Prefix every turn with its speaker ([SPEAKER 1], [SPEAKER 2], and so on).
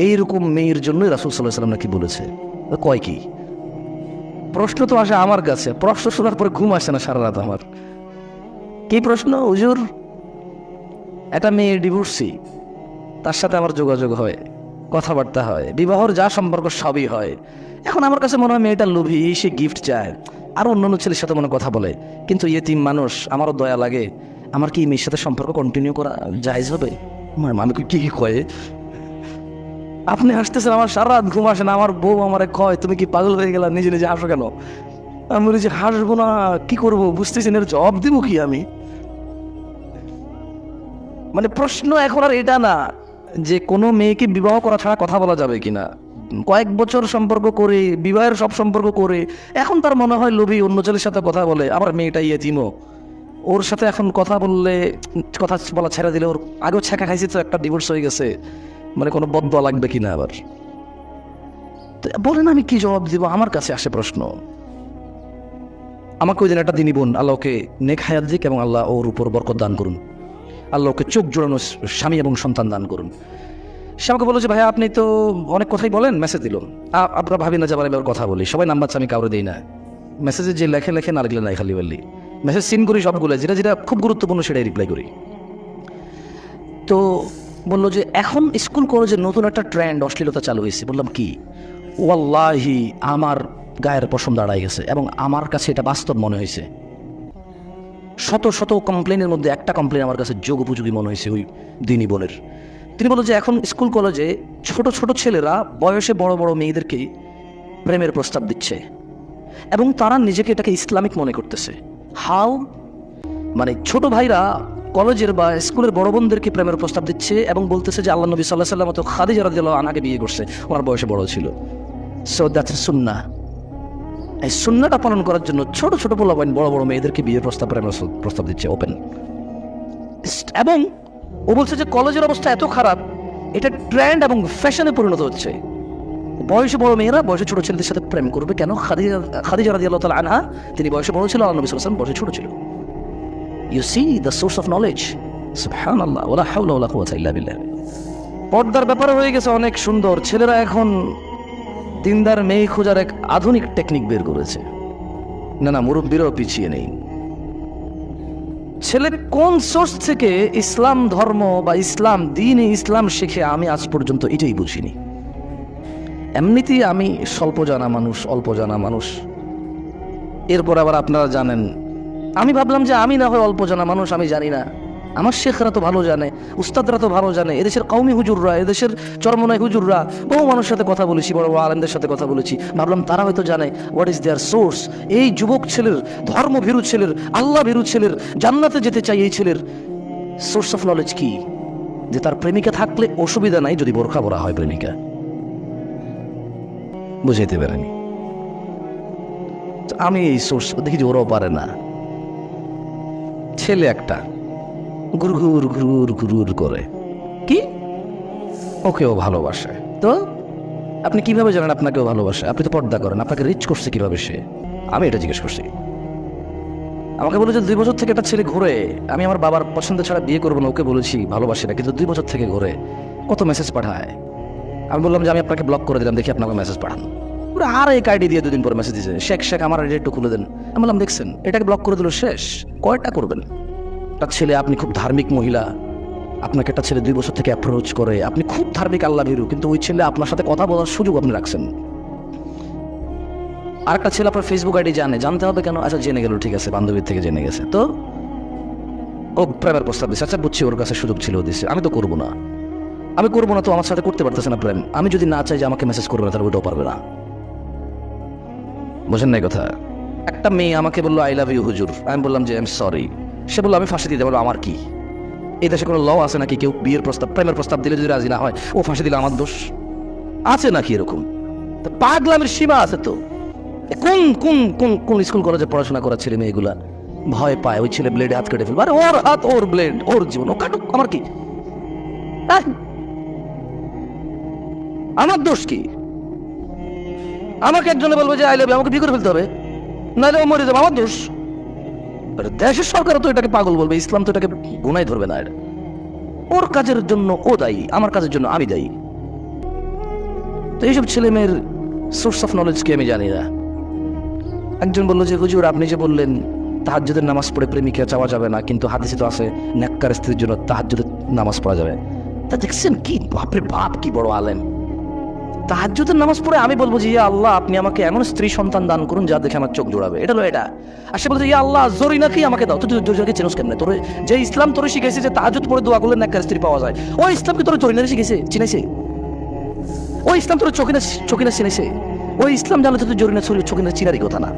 [SPEAKER 1] এইরকম মেয়ের জন্যই রাসূল সাল্লাল্লাহু আলাইহি ওয়াসাল্লাম নাকি বলেছে। কয় কি প্রশ্ন তো আসে আমার কাছে, প্রশ্ন শোনার পরে ঘুম আসে না সারা রাত আমার। কি প্রশ্ন? হুজুর, একটা মেয়ে ডিভোর্সি, তার সাথে আমার যোগাযোগ হয়, কথাবার্তা হয়, বিবাহর যা সম্পর্ক সবই হয়। এখন আমার কাছে মনে হয় মেয়েটা লোভী, সে গিফট চায়, আর অন্যান্য ছেলের সাথে মনে কথা বলে, কিন্তু ইয়েতিম মানুষ, আমারও দয়া লাগে। আমার কি এই মেয়ের সাথে সম্পর্ক কন্টিনিউ করা জায়েজ হবে? আমি কি কয়ে আপনি হাসতেছেন, আমার সারা রাত ঘুম আসে না। আমার বউ আমারে কয়, তুমি কি পাগল হয়ে গেলা, নিজে নিজে হাসো কেন? আমি বলি যে হাসবো না, কি করবো বুঝতেছি না, এর জবাব দিব কি আমি? মানে প্রশ্ন এখন আর এটা না যে কোনো মেয়েকে বিবাহ করা ছাড়া কথা বলা যাবে কিনা। কয়েক বছর সম্পর্ক করে, বিবাহের সব সম্পর্ক করে, এখন তার মনে হয় লোভী, অন্য ছেলের সাথে কথা বলে। আবার মেয়েটা ইয়েতিমও, ওর সাথে এখন কথা বললে, কথা বলা ছেড়ে দিলে, ওর আগেও ছেঁকা খাইছি তো, একটা ডিভোর্স হয়ে গেছে, মানে কোনো বদদোয়া লাগবে কিনা আবার। তো বলেন আমি কি জবাব দিব? আমার কাছে আসে প্রশ্ন। আমাকে ওই দিন একটা দিনী বোন, আল্লাহ ওকে নেক হায়াত দিক এবং আল্লাহ ওর উপর বরকত দান করুন, আল্লাহ ওকে চোখ জোড়ানো স্বামী এবং সন্তান দান করুন। সে আমাকে বললো যে ভাইয়া আপনি তো অনেক কথাই বলেন, মেসেজ দিল। আপনারা ভাবি না যে আবার এবার কথা বলি, সবাই নাম্বার আমি কাউরে দিই না। মেসেজে যে লেখে লেখে, না লিখলে নাই, খালি বললি মেসেজ সিন করি সবগুলো, যেটা যেটা খুব গুরুত্বপূর্ণ সেটাই রিপ্লাই করি। তো বললো যে এখন স্কুল কলেজে নতুন একটা ট্রেন্ড অশ্লীলতা চালু হয়েছে। বললাম কি? ওয়াল্লাহি আমার গায়ের পশম দাঁড়ায় গেছে এবং আমার কাছে এটা বাস্তব মনে হয়েছে। শত শত কমপ্লেনের মধ্যে একটা কমপ্লেন আমার কাছে যোগ উপযোগী মনে হয়েছে ওই দিনী বোনের। তিনি বলল যে এখন স্কুল কলেজে ছোট ছোট ছেলেরা বয়সে বড় বড় মেয়েদেরকে প্রেমের প্রস্তাব দিচ্ছে এবং তারা নিজেকে এটাকে ইসলামিক মনে করতেছে। হাউ? মানে ছোট ভাইরা কলেজের বা স্কুলের বড় বোনদেরকে প্রেমের প্রস্তাব দিচ্ছে এবং বলতেছে যে আল্লাহ নবী সাল্লাল্লাহু আলাইহি ওয়াসাল্লাম তো খাদিজা রাদিয়াল্লাহু আনহাকে বিয়ে করছে, ওনার বয়সে বড় ছিল। সো দ্যাটস সুন্নাহ। এই সুন্নাহটা পালন করার জন্য ছোট ছোট পোলাপাইন বড় বড় মেয়েদেরকে বিয়ের প্রেমের প্রস্তাব দিচ্ছে ওপেন। এবং ও বলছে যে কলেজের অবস্থা এত খারাপ, এটা ট্রেন্ড এবং ফ্যাশনে পরিণত হচ্ছে। বয়সে বড় মেয়েরা বয়সে ছোট ছেলেদের সাথে প্রেম করবে কেন? খাদিজা রাদিয়াল্লাহু তাআলা আনহা, তিনি বয়সে বড় ছিল, আল্লাহ নবী সাল্লাল্লাহু আলাইহি ওয়াসাল্লাম বয়সে ছোট ছিল। You see the source of knowledge. সুবহানাল্লাহ, ওয়ালা হাওলা ওয়ালা কুওয়াতা ইল্লা বিল্লাহ। পর্দার ব্যাপারে হয়ে গেছে অনেক সুন্দর। ছেলেরা এখন দিনদার মেয়ে খোঁজার এক আধুনিক টেকনিক বের করেছে। না, মুরব্বীরাও পিছিয়ে নেই। ছেলে কোন সোর্স থেকে ইসলাম ধর্ম বা ইসলাম দিন ইসলাম শিখে, আমি আজ পর্যন্ত এটাই বুঝিনি। এমনিতেই আমি স্বল্প জানা মানুষ, অল্প জানা মানুষ। এরপর আবার আপনারা জানেন, আমি ভাবলাম যে আমি না হয় অল্প জানা মানুষ, আমি জানি না। আমার শেখরা তো ভালো জানে, উস্তাদরা তো ভালো জানে, এদেশের কওমি হুজুররা, এদেশের চরমনাই হুজুররা, বহু মানুষের সাথে কথা বলেছি, বড় বড় আলেমদের সাথে কথা বলেছি। ভাবলাম তারা হয়তো জানে হোয়াট ইজ দেয়ার সোর্স। এই যুবক ছেলের, ধর্মভীরু ছেলের, আল্লাহ ভীরু ছেলের, জান্নাতে যেতে চাই এই ছেলের সোর্স অফ নলেজ কি? যে তার প্রেমিকা থাকলে অসুবিধা নাই যদি বোরখা পরা হয় প্রেমিকা। বুঝাইতে পারেনি। আমি এই সোর্স দেখি যে ওরাও পারে না। ছেলে একটা ঘুরঘুর ঘুরঘুর ঘুরঘুর করে, কি ওকেও ভালোবাসে। তো আপনি কিভাবে জানেন আপনাকেও ভালোবাসে? আপনি তো পর্দা করেন, আপনাকে রিচ করছে কিভাবে সে? আমি এটা জিজ্ঞেস করছি। আমাকে বলে যে 2 বছর থেকে একটা ছেলে ঘুরে, আমি আমার বাবার পছন্দ ছাড়া বিয়ে করবো না, ওকে বলেছি ভালোবাসি না, কিন্তু 2 বছর থেকে ঘুরে, কত মেসেজ পাঠায়। আমি বললাম যে আমি আপনাকে ব্লক করে দিলাম, দেখি আপনাকে মেসেজ পাঠান। পুরো আর এক আইডি দিয়ে 2 দিন পর মেসেজ দিয়েছে, শেখ আমার আইডি একটু খুলে দেন। আমি বললাম দেখছেন, এটাকে ব্লক করে দিল, শেষ। কয়টা করবেন? একটা ছেলে, আপনি খুব ধার্মিক মহিলা, আপনাকে একটা ছেলে 2 বছর থেকে অ্যাপ্রোচ করে, আপনি খুব ধার্মিক আল্লাহ ভীরু, কিন্তু ওই ছেলে আপনার সাথে কথা বলার সুযোগ আপনি রাখছেন। আর একটা ছেলে আপনার ফেসবুক আইডি জানতে হবে কেন? আচ্ছা জেনে গেল, ঠিক আছে, বান্ধবীর থেকে জেনে গেছে, তো ও প্রেমের প্রস্তাব দিচ্ছে। আচ্ছা বুঝছি, ওর কাছে সুযোগ ছিল, দিচ্ছে। আমি তো করবো না, তো আমার সাথে করতে পারতেছে না প্রেম। আমি যদি না চাই যে আমাকে মেসেজ করবে না, তাহলে ওটাও পারবে না। বোঝেন না কথা? একটা মেয়ে আমাকে বললো আই লাভ ইউ হুজুর, আমি বললাম যে আই এম সরি। সে বললো আমি ফাঁসি দিতে পারবো। আমার কি, এই দেশে কোনো ল আছে নাকি কেউ বিয়ের প্রস্তাব, প্রেমের প্রস্তাব দিলে যদি রাজি না হয় ও ফাঁসি দিলে আমার দোষ আছে নাকি? এরকম পাগলামের সীমা আছে তো। কোন কোন কোন কোন স্কুল কলেজে পড়াশোনা করা ছেলে মেয়েগুলা ভয় পায় ওই ছেলে ব্লেডে হাত কেটে ফেলবে। আরে ওর হাত, ওর ব্লেড, ওর জীবন, ও কাটুক, আমার কি? আমার দোষ কি? আমাকে একজনে বলবে যে আই লাভ ইউ, আমাকে বিয়ে করে ফেলতে হবে, নাহলে ও মরে যাবে, আমার দোষ? দেশের সরকার তো এটাকে পাগল বলবে, ইসলাম তো এটাকে গুনাই ধরবে না। এটা ওর কাজের জন্য ও দায়ী, আমার কাজের জন্য আমি দায়ী। তো এইসব ছেলেমেয়ের সোর্স অফ নলেজ কি আমি জানি না। একজন বললো যে হুজুর আপনি যে বললেন তাহাজ্জুদের নামাজ পড়ে প্রেমিকা চাওয়া যাবে না, কিন্তু হাদিসে তো আছে নেককার স্ত্রীর জন্য তাহাজ্জুদের নামাজ পড়া যাবে। তা দেখছেন কি বাপরে বাপ, কি বড় আলেম। তাহাজ্জুদের নামাজ পড়ে আমি বলবো যে ইয়া আল্লাহ আপনি আমাকে এমন স্ত্রী সন্তান দান করুন যা দেখে আমার চোখ জোড়াবে, এটা হলো এটা। আর সে বলছে ইয়া আল্লাহ জরিনাকে আমাকে দাও। তুই জরিনাকে চেনস কেমনে? তোর যে ইসলাম তোরে শিখেছে যে তাহাজ্জুদ পড়ে দোয়া করলে নেককার স্ত্রী পাওয়া যায়, ওই ইসলামকে তোর জরিনাকে শিখেছে, চিনাইছে? ওই ইসলাম তোর চোখে না চিনাইছে? ওই ইসলাম জানলে তো তুই জরিনা চোখে না চিনারই কথা না।